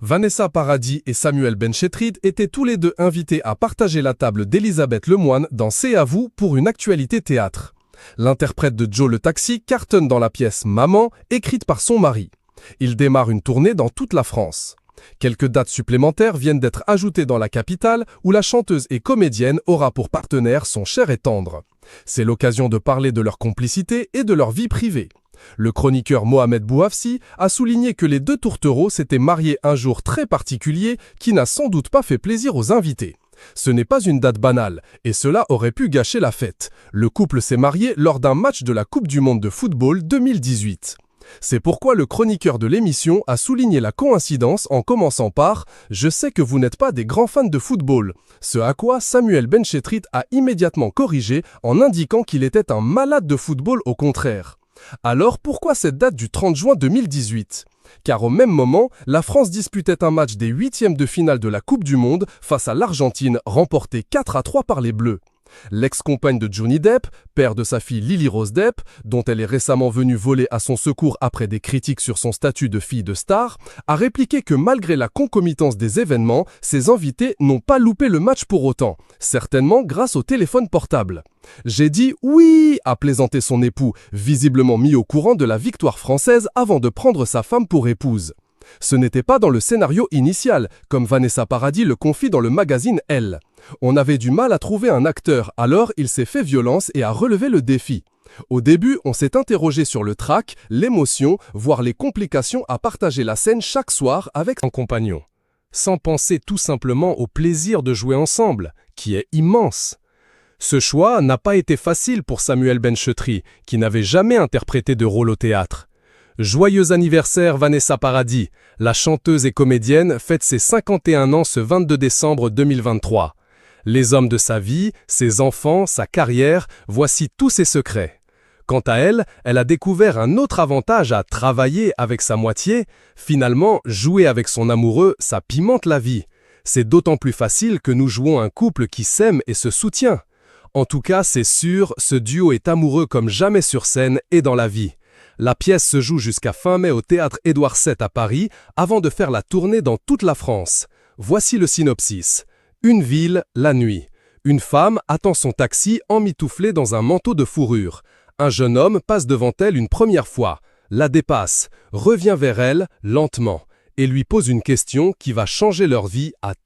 Vanessa Paradis et Samuel Benchetrit étaient tous les deux invités à partager la table d'Elisabeth Lemoine dans C'est à vous pour une actualité théâtre. L'interprète de Joe le Taxi cartonne dans la pièce Maman, écrite par son mari. Il démarre une tournée dans toute la France. Quelques dates supplémentaires viennent d'être ajoutées dans la capitale où la chanteuse et comédienne aura pour partenaire son cher et tendre. C'est l'occasion de parler de leur complicité et de leur vie privée. Le chroniqueur Mohamed Bouafsi a souligné que les deux tourtereaux s'étaient mariés un jour très particulier qui n'a sans doute pas fait plaisir aux invités. Ce n'est pas une date banale, et cela aurait pu gâcher la fête. Le couple s'est marié lors d'un match de la Coupe du Monde de football 2018. C'est pourquoi le chroniqueur de l'émission a souligné la coïncidence en commençant par « Je sais que vous n'êtes pas des grands fans de football », ce à quoi Samuel Benchetrit a immédiatement corrigé en indiquant qu'il était un malade de football au contraire. Alors pourquoi cette date du 30 juin 2018 ? Car au même moment, la France disputait un match des huitièmes de finale de la Coupe du Monde face à l'Argentine, remporté 4-3 par les Bleus. L'ex-compagne de Johnny Depp, père de sa fille Lily Rose Depp, dont elle est récemment venue voler à son secours après des critiques sur son statut de fille de star, a répliqué que malgré la concomitance des événements, ses invités n'ont pas loupé le match pour autant, certainement grâce au téléphone portable. « J'ai dit oui !» a plaisanté son époux, visiblement mis au courant de la victoire française avant de prendre sa femme pour épouse. Ce n'était pas dans le scénario initial, comme Vanessa Paradis le confie dans le magazine Elle. On avait du mal à trouver un acteur, alors il s'est fait violence et a relevé le défi. Au début, on s'est interrogé sur le trac, l'émotion, voire les complications à partager la scène chaque soir avec son compagnon. Sans penser tout simplement au plaisir de jouer ensemble, qui est immense. Ce choix n'a pas été facile pour Samuel Benchetrit, qui n'avait jamais interprété de rôle au théâtre. Joyeux anniversaire Vanessa Paradis, la chanteuse et comédienne fête ses 51 ans ce 22 décembre 2023. Les hommes de sa vie, ses enfants, sa carrière, voici tous ses secrets. Quant à elle, elle a découvert un autre avantage à travailler avec sa moitié. Finalement, jouer avec son amoureux, ça pimente la vie. C'est d'autant plus facile que nous jouons un couple qui s'aime et se soutient. En tout cas, c'est sûr, ce duo est amoureux comme jamais sur scène et dans la vie. La pièce se joue jusqu'à fin mai au Théâtre Édouard VII à Paris, avant de faire la tournée dans toute la France. Voici le synopsis. Une ville, la nuit. Une femme attend son taxi emmitouflée dans un manteau de fourrure. Un jeune homme passe devant elle une première fois, la dépasse, revient vers elle lentement et lui pose une question qui va changer leur vie à tout.